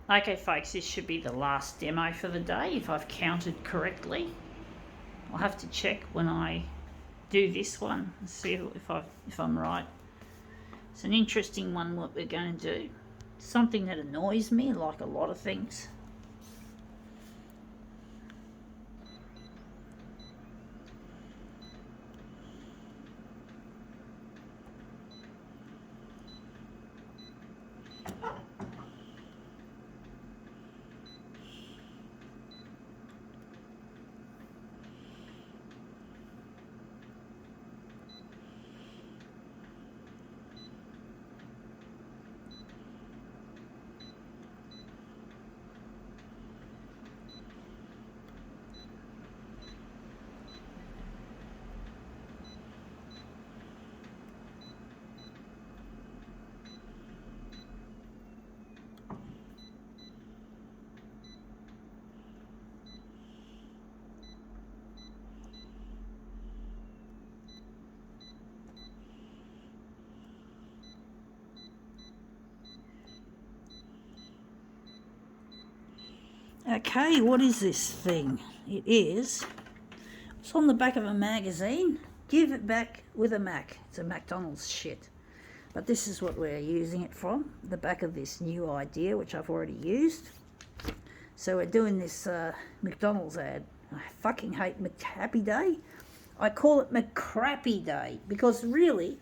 Okay, folks, this should be the last demo for the day if I've counted correctly. I'll have to check when I do this one and see if I'm right. It's an interesting one what we're going to do. Something that annoys me, like a lot of things. Okay, what is this thing? It's on the back of a magazine. Give it back with a Mac. It's a McDonald's shit. But this is what we're using it from, the back of this new idea, which I've already used. So we're doing this McDonald's ad. I fucking hate Happy Day. I call it McCrappy Day because really,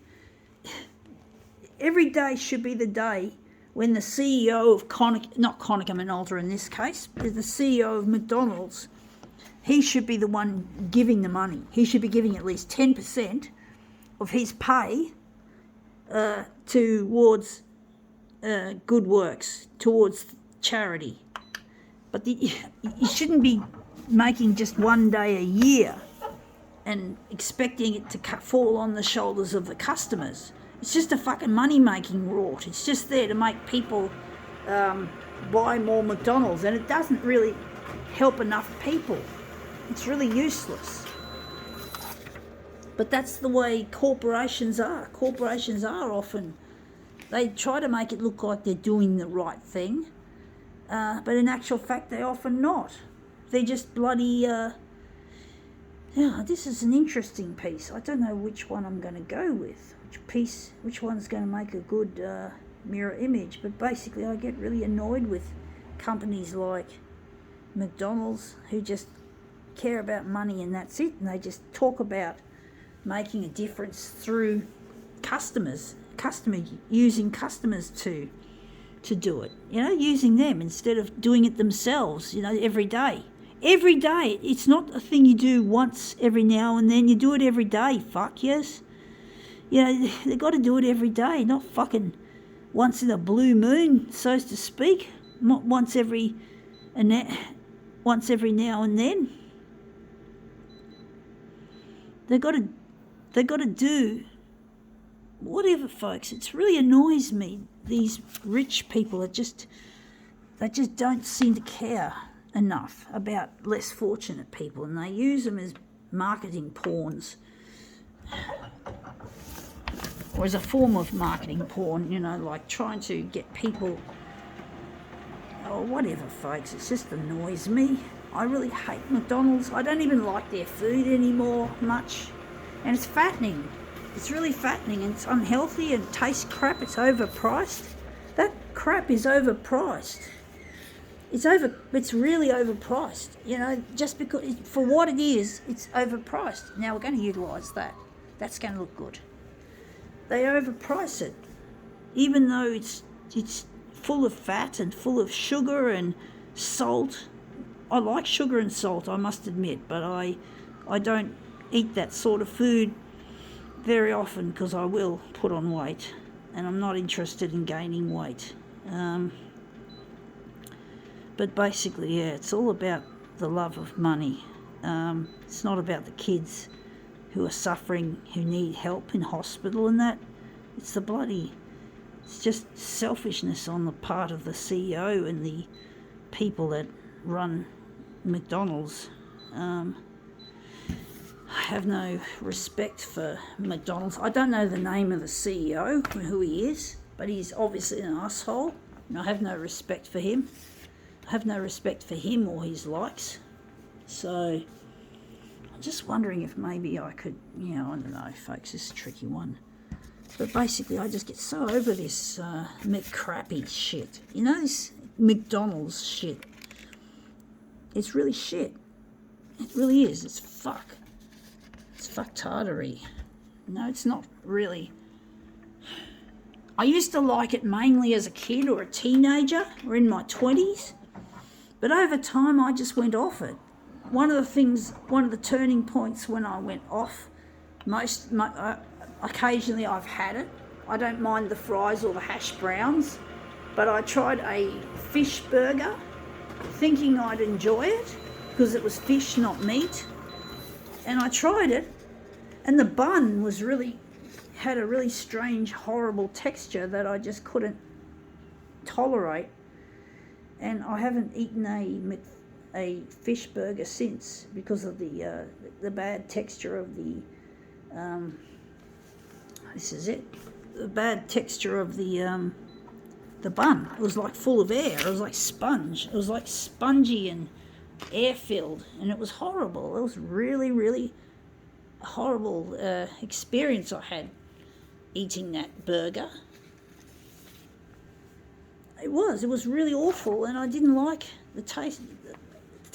every day should be the day when the CEO of not Konica Minolta in this case, but the CEO of McDonald's, he should be the one giving the money. He should be giving at least 10% of his pay towards good works, towards charity. But you shouldn't be making just one day a year and expecting it to fall on the shoulders of the customers. It's just a fucking money-making rort. It's just there to make people buy more McDonald's, and it doesn't really help enough people. It's really useless. But that's the way corporations are. Corporations are often, they try to make it look like they're doing the right thing, but in actual fact they're often not. They're just bloody... this is an interesting piece. I don't know which one I'm going to go with. Which one's going to make a good mirror image. But basically I get really annoyed with companies like McDonald's who just care about money and that's it. And they just talk about making a difference through using customers to do it. Using them instead of doing it themselves, every day. Every day. It's not a thing you do once every now and then. You do it every day. Fuck yes. They got to do it every day, not fucking once in a blue moon, so to speak. Not once every now and then. They got to do whatever, folks. It really annoys me. These rich people they just don't seem to care enough about less fortunate people, and they use them as marketing pawns. Or as a form of marketing porn, like trying to get people, or whatever, folks. It just annoys me. I really hate McDonald's. I don't even like their food anymore much. And it's fattening. It's really fattening, and it's unhealthy and tastes crap. It's overpriced. That crap is overpriced. It's really overpriced. Just because, for what it is, it's overpriced. Now we're going to utilise that. That's going to look good. They overprice it, even though it's full of fat and full of sugar and salt. I like sugar and salt, I must admit, but I don't eat that sort of food very often because I will put on weight, and I'm not interested in gaining weight. But basically, it's all about the love of money. It's not about the kids who are suffering, who need help in hospital and that. It's just selfishness on the part of the CEO and the people that run McDonald's. I have no respect for McDonald's. I don't know the name of the CEO, who he is, but he's obviously an asshole. And I have no respect for him. I have no respect for him or his likes. So I'm just wondering if maybe I could, I don't know, folks, this is a tricky one. But basically, I just get so over this McCrappy shit. This McDonald's shit. It's really shit. It really is. It's fuck. It's fucktardery. No, it's not really. I used to like it mainly as a kid or a teenager or in my 20s. But over time, I just went off it. One of the turning points when I went off, occasionally I've had it. I don't mind the fries or the hash browns, but I tried a fish burger thinking I'd enjoy it because it was fish, not meat. And I tried it, and the bun had a really strange, horrible texture that I just couldn't tolerate. And I haven't eaten a fish burger since because of the bad texture of the the bad texture of the bun. It was like full of air. It was like sponge. It was like spongy and air filled, and it was horrible. It was really, really a horrible experience I had eating that burger. It was really awful, and I didn't like the taste.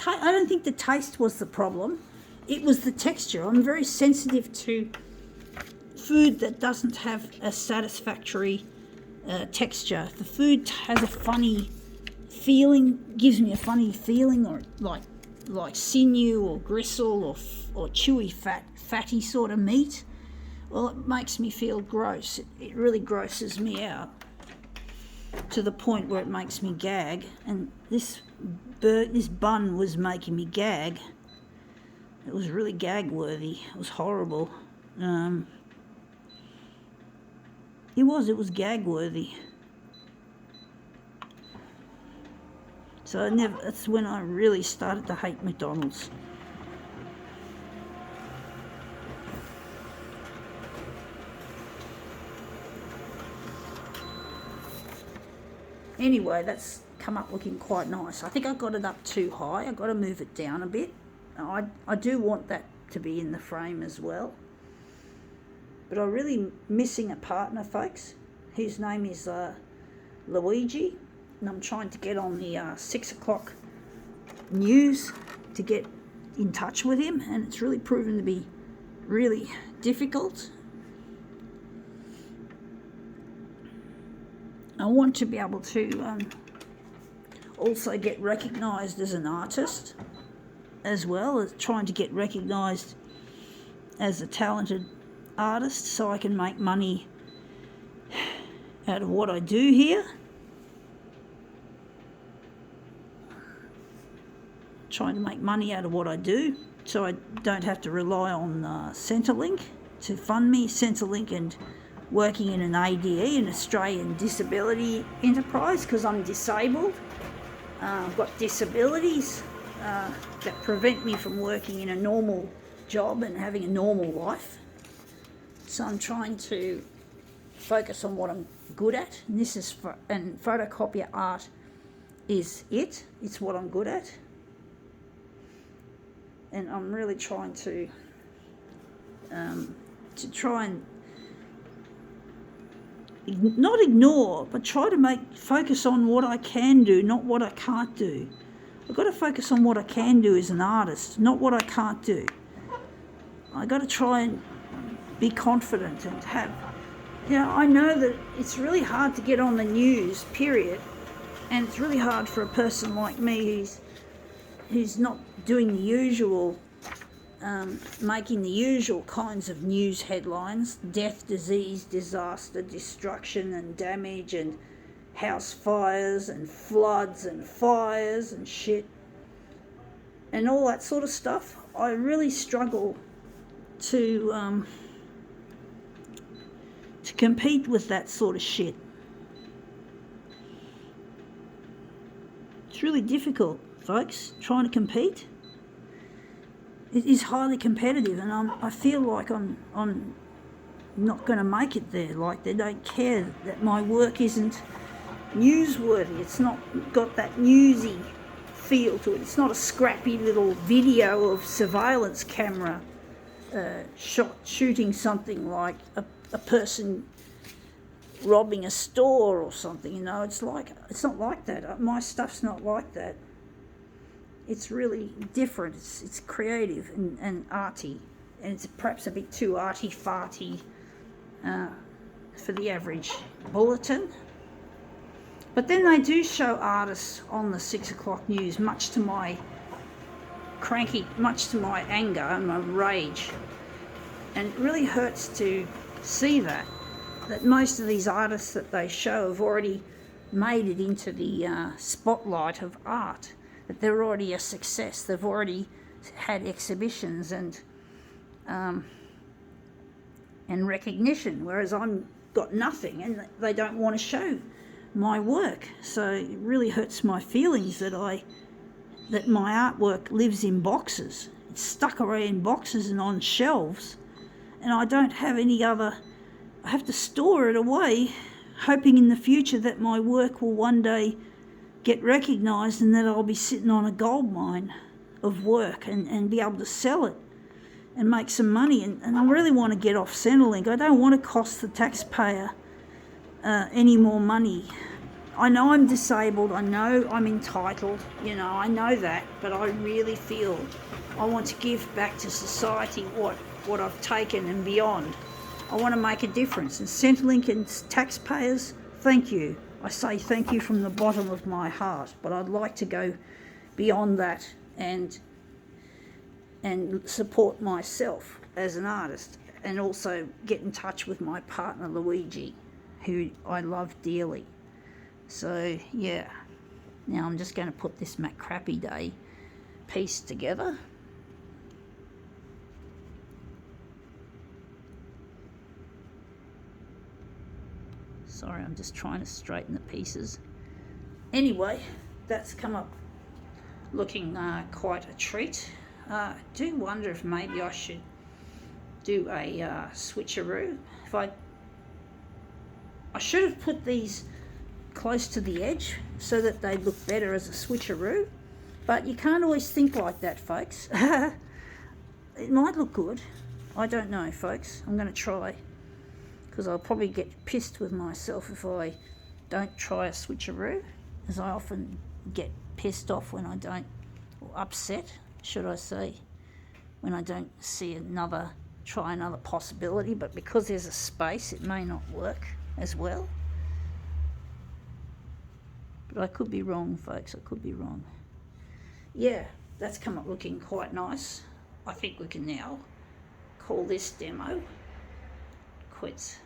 I don't think the taste was the problem. It was the texture. I'm very sensitive to food that doesn't have a satisfactory texture. If the food has a funny feeling, gives me a funny feeling, or like sinew or gristle or chewy fatty sort of meat, well, it makes me feel gross. It really grosses me out to the point where it makes me gag. And this bun was making me gag. It was really gag worthy. It was horrible. It was gag worthy. So that's when I really started to hate McDonald's. Anyway, that's come up looking quite nice. I think I got it up too high. I've got to move it down a bit. I do want that to be in the frame as well. But I'm really missing a partner, folks. His name is Luigi. And I'm trying to get on the 6 o'clock news to get in touch with him. And it's really proven to be really difficult. I want to be able to also get recognised as an artist, as well as trying to get recognised as a talented artist, so I can make money out of what I do here. Trying to make money out of what I do, so I don't have to rely on Centrelink to fund me. Centrelink and working in an ADE, an Australian Disability Enterprise, because I'm disabled. I've got disabilities that prevent me from working in a normal job and having a normal life. So I'm trying to focus on what I'm good at, and and photocopier art is it. It's what I'm good at, and I'm really trying to try and not ignore, but try to focus on what I can do, not what I can't do. I've got to focus on what I can do as an artist, not what I can't do. I've got to try and be confident and have, I know that it's really hard to get on the news, period, and it's really hard for a person like me who's not doing the usual, making the usual kinds of news headlines: death, disease, disaster, destruction and damage, and house fires and floods and fires and shit and all that sort of stuff. I really struggle to compete with that sort of shit. It's really difficult, folks, trying to compete. It is highly competitive, and I feel like I'm not going to make it there. Like, they don't care that my work isn't newsworthy. It's not got that newsy feel to it. It's not a scrappy little video of surveillance camera shooting something like a person robbing a store or something, you know. It's not like that. My stuff's not like that. It's really different. It's creative and arty, and it's perhaps a bit too arty-farty for the average bulletin. But then they do show artists on the 6 o'clock news, much to my anger and my rage. And it really hurts to see that most of these artists that they show have already made it into the spotlight of art, that they're already a success. They've already had exhibitions and recognition, whereas I've got nothing, and they don't want to show my work. So it really hurts my feelings that my artwork lives in boxes. It's stuck away in boxes and on shelves, and I don't have any other. I have to store it away, hoping in the future that my work will one day get recognised and that I'll be sitting on a gold mine of work and be able to sell it and make some money. And I really want to get off Centrelink. I don't want to cost the taxpayer any more money. I know I'm disabled, I know I'm entitled, you know, I know that, but I really feel I want to give back to society what I've taken and beyond. I want to make a difference. And Centrelink and taxpayers, thank you. I say thank you from the bottom of my heart, but I'd like to go beyond that and support myself as an artist, and also get in touch with my partner Luigi, who I love dearly. So yeah, now I'm just going to put this McCrappy Day piece together. Sorry, I'm just trying to straighten the pieces. Anyway, that's come up looking quite a treat. I do wonder if maybe I should do a switcheroo. I should have put these close to the edge so that they look better as a switcheroo, but you can't always think like that, folks. It might look good. I don't know, folks. I'm going to try, because I'll probably get pissed with myself if I don't try a switcheroo, as I often get pissed off when I don't, or upset, should I say, when I don't try another possibility. But because there's a space, it may not work as well. But I could be wrong, folks, I could be wrong. Yeah, that's come up looking quite nice. I think we can now call this demo quits.